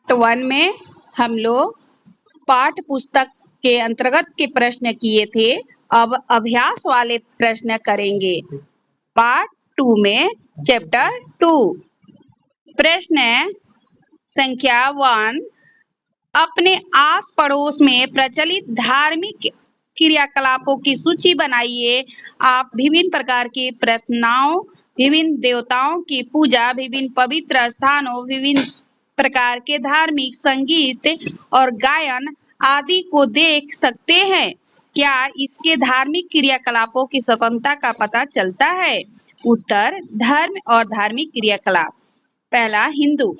Part 1 में हम लोग पाठ्य पुस्तक के अंतर्गत के प्रश्न किए थे। अब अभ्यास वाले प्रश्न करेंगे। पार्ट 2 में चैप्टर 2 प्रश्न संख्या 1 अपने आस पड़ोस में प्रचलित धार्मिक क्रियाकलापों की सूची बनाइए। आप विभिन्न प्रकार की प्रार्थनाओं, विभिन्न देवताओं की पूजा, विभिन्न पवित्र स्थानों, विभिन्न प्रकार के धार्मिक संगीत और गायन आदि को देख सकते हैं। क्या इसके धार्मिक क्रियाकलापों की स्वतंत्रता का पता चलता है? उत्तर, धर्म और धार्मिक क्रियाकलाप। पहला, हिंदू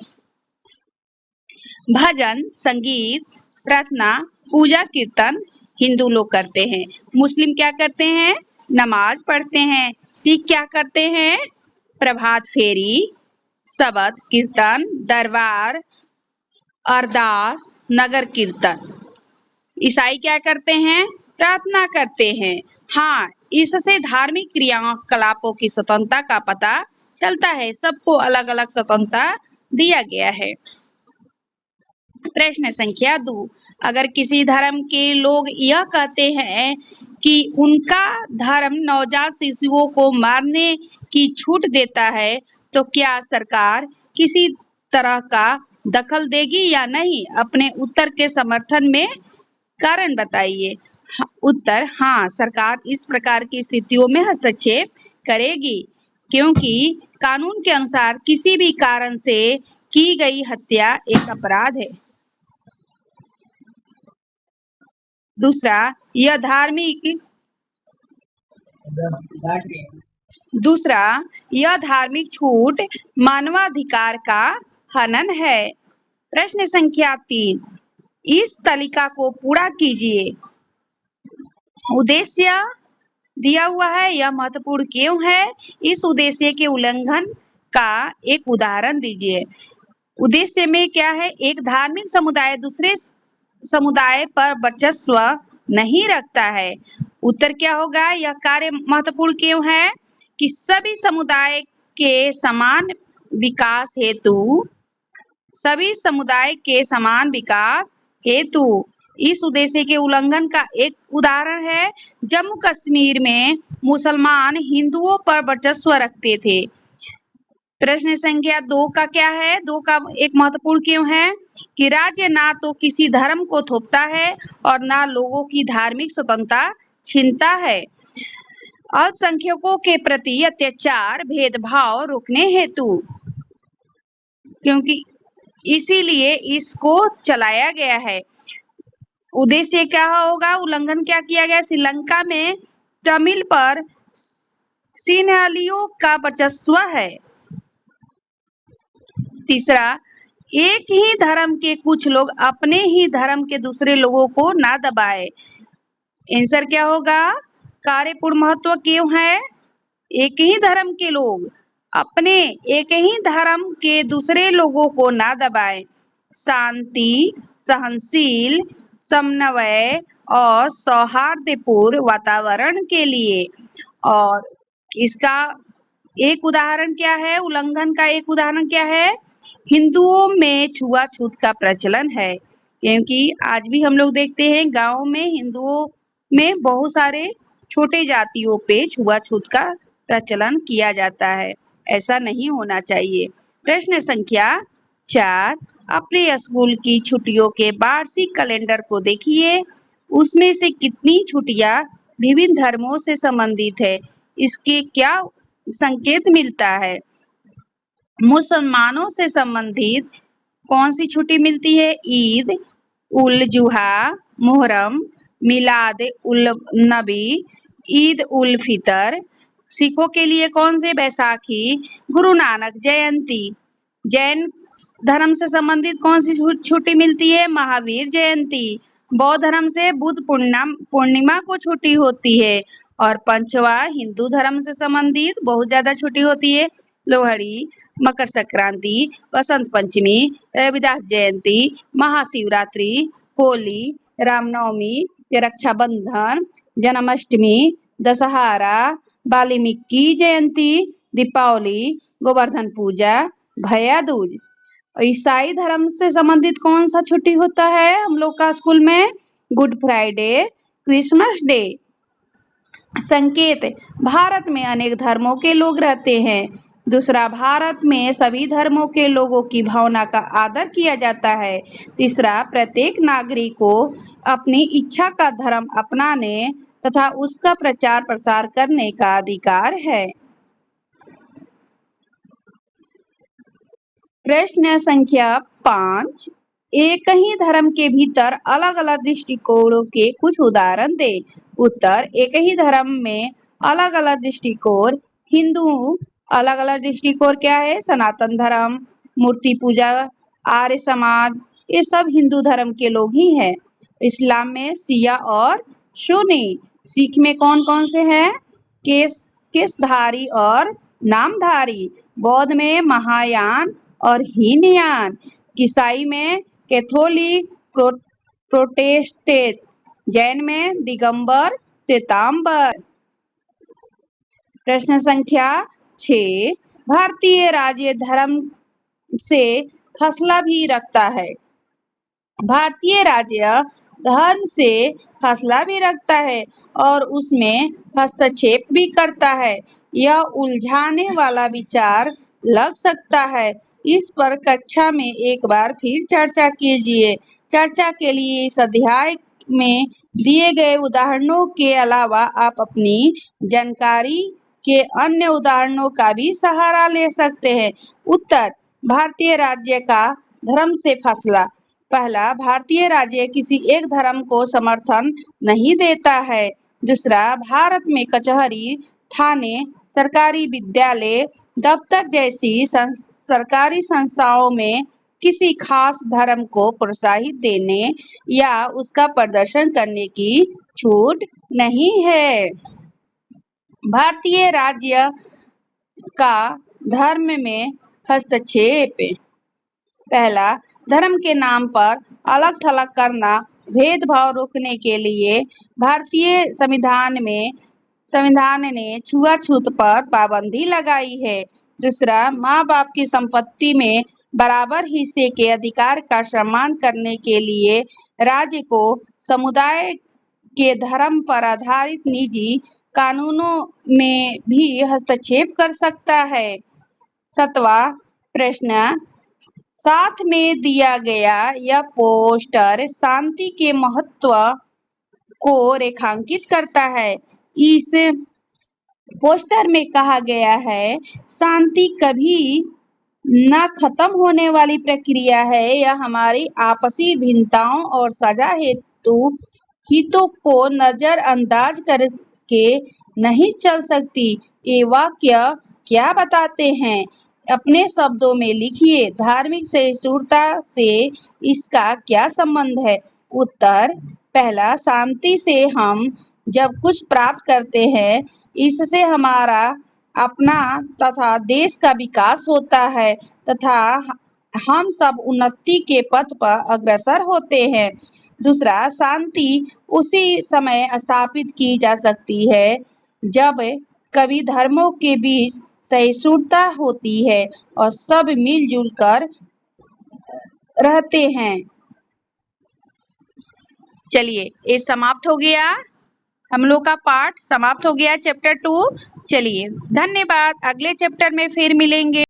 भजन, संगीत, प्रार्थना, पूजा, कीर्तन हिंदू लोग करते हैं। मुस्लिम क्या करते हैं? नमाज पढ़ते हैं। सिख क्या करते हैं? प्रभात फेरी, शबद कीर्तन, दरबार, अरदास, नगर कीर्तन। ईसाई क्या करते हैं? प्रार्थना करते हैं। हाँ, इससे धार्मिक क्रियाकलापों की स्वतंत्रता का पता चलता है। सबको अलग अलग स्वतंत्रता दिया गया है। प्रश्न संख्या 2 अगर किसी धर्म के लोग यह कहते हैं कि उनका धर्म नवजात शिशुओं को मारने की छूट देता है, तो क्या सरकार किसी तरह का दखल देगी या नहीं? अपने उत्तर के समर्थन में कारण बताइए। उत्तर, हाँ, सरकार इस प्रकार की स्थितियों में हस्तक्षेप करेगी, क्योंकि कानून के अनुसार किसी भी कारण से की गई हत्या एक अपराध है। दूसरा, यह धार्मिक छूट मानवाधिकार का हनन है। प्रश्न संख्या 3 इस तालिका को पूरा कीजिए। उद्देश्य दिया हुआ है, यह महत्वपूर्ण क्यों है? इस उद्देश्य के उल्लंघन का एक उदाहरण दीजिए। उद्देश्य में क्या है? एक धार्मिक समुदाय दूसरे समुदाय पर वर्चस्व नहीं रखता है। उत्तर क्या होगा? यह कार्य महत्वपूर्ण क्यों है? कि सभी समुदाय के समान विकास हेतु इस उद्देश्य के उल्लंघन का एक उदाहरण है जम्मू कश्मीर में मुसलमान हिंदुओं पर वर्चस्व रखते थे। प्रश्न संख्या 2 का क्या है? 2 का एक महत्वपूर्ण क्यों है? कि राज्य ना तो किसी धर्म को थोपता है और ना लोगों की धार्मिक स्वतंत्रता छीनता है। अल्पसंख्यकों के प्रति अत्याचार, भेदभाव रोकने हेतु, क्योंकि इसीलिए इसको चलाया गया है। उद्देश्य क्या होगा? उल्लंघन क्या किया गया? श्रीलंका में तमिल पर सिन्हालियों का वर्चस्व है। तीसरा, एक ही धर्म के कुछ लोग अपने ही धर्म के दूसरे लोगों को ना दबाए। आंसर क्या होगा? कार्यपूर्ण महत्व क्यों है? एक ही धर्म के लोग अपने एक ही धर्म के दूसरे लोगों को ना दबाए। शांति, सहनशील, समन्वय और सौहार्दपूर्ण वातावरण के लिए। और इसका एक उदाहरण क्या है? उल्लंघन का एक उदाहरण क्या है? हिंदुओं में छुआछूत का प्रचलन है, क्योंकि आज भी हम लोग देखते हैं गांव में हिंदुओं में बहुत सारे छोटे जातियों पे छुआछूत का प्रचलन किया जाता है। ऐसा नहीं होना चाहिए। प्रश्न संख्या 4 अपने स्कूल की छुट्टियों के वार्षिक कैलेंडर को देखिए। उसमें से कितनी छुट्टियां विभिन्न धर्मों से संबंधित है? इसके क्या संकेत मिलता है? मुसलमानों से संबंधित कौन सी छुट्टी मिलती है? ईद उल जुहा, मुहर्रम, मिलाद उल नबी, ईद उल फितर। सिखों के लिए कौन से? बैसाखी, गुरु नानक जयंती। जैन धर्म से संबंधित कौन सी छुट्टी मिलती है? महावीर जयंती। बौद्ध धर्म से बुद्ध पूर्णिमा को छुट्टी होती है। और पंचवा, हिंदू धर्म से संबंधित बहुत ज्यादा छुट्टी होती है। लोहड़ी, मकर संक्रांति, बसंत पंचमी, रविदास जयंती, महाशिवरात्रि, होली, रामनवमी, रक्षाबंधन, जन्माष्टमी, दशहरा, वाल्मीकि जयंती, दीपावली, गोवर्धन पूजा, भैया दूज। ईसाई धर्म से संबंधित कौन सा छुट्टी होता है हम लोग का स्कूल में? Good Friday, Christmas day. संकेत, भारत में अनेक धर्मों के लोग रहते हैं। दूसरा, भारत में सभी धर्मों के लोगों की भावना का आदर किया जाता है। तीसरा, प्रत्येक नागरिक को अपनी इच्छा का धर्म अपनाने तथा उसका प्रचार प्रसार करने का अधिकार है। प्रश्न संख्या 5, एक ही धर्म के भीतर अलग अलग दृष्टिकोणों के कुछ उदाहरण दे। उत्तर, एक ही धर्म में अलग अलग दृष्टिकोण। हिंदू अलग अलग दृष्टिकोण क्या है? सनातन धर्म, मूर्ति पूजा, आर्य समाज, ये सब हिंदू धर्म के लोग ही हैं। इस्लाम में शिया और सुन्नी। सिख में कौन कौन से हैं? केशधारी और नामधारी। बौद्ध में महायान और हीनयान। ईसाई में कैथोलिक, प्रोटेस्टेंट। जैन में दिगंबर, श्वेतांबर। प्रश्न संख्या 6, भारतीय राज्य धर्म से फसला भी रखता है। भारतीय राज्य धर्म से फसला भी रखता है और उसमें हस्तक्षेप भी करता है। यह उलझाने वाला विचार लग सकता है। इस पर कक्षा में एक बार फिर चर्चा कीजिए। चर्चा के लिए इस अध्याय में दिए गए उदाहरणों के अलावा आप अपनी जानकारी के अन्य उदाहरणों का भी सहारा ले सकते हैं। उत्तर, भारतीय राज्य का धर्म से फसला। पहला, भारतीय राज्य किसी एक धर्म को समर्थन नहीं देता है। दूसरा, भारत में कचहरी, थाने, सरकारी विद्यालय, दफ्तर जैसी सरकारी संस्थाओं में किसी खास धर्म को प्रोत्साहित देने या उसका प्रदर्शन करने की छूट नहीं है। भारतीय राज्य का धर्म में हस्तक्षेप। पहला, धर्म के नाम पर अलग थलग करना। भेदभाव रोकने के लिए भारतीय संविधान ने छुआछूत पर पाबंदी लगाई है। दूसरा, माँ बाप की संपत्ति में बराबर हिस्से के अधिकार का सम्मान करने के लिए राज्य को समुदाय के धर्म पर आधारित निजी कानूनों में भी हस्तक्षेप कर सकता है। 7वां प्रश्न, साथ में दिया गया यह पोस्टर शांति के महत्व को रेखांकित करता है। इस पोस्टर में कहा गया है, शांति कभी न खत्म होने वाली प्रक्रिया है। यह हमारी आपसी भिन्नताओं और साझा हितों को नजरअंदाज करके नहीं चल सकती। ये वाक्य क्या बताते हैं? अपने शब्दों में लिखिए। धार्मिक सहिष्णुता से इसका क्या संबंध है? उत्तर, पहला, शांति से हम जब कुछ प्राप्त करते हैं, इससे हमारा अपना तथा देश का विकास होता है तथा हम सब उन्नति के पथ पर अग्रसर होते हैं। दूसरा, शांति उसी समय स्थापित की जा सकती है जब कभी धर्मों के बीच सहिष्णुता होती है और सब मिलजुल कर रहते हैं। चलिए, ये समाप्त हो गया। हम लोग का पाठ समाप्त हो गया, चैप्टर 2। चलिए, धन्यवाद। अगले चैप्टर में फिर मिलेंगे।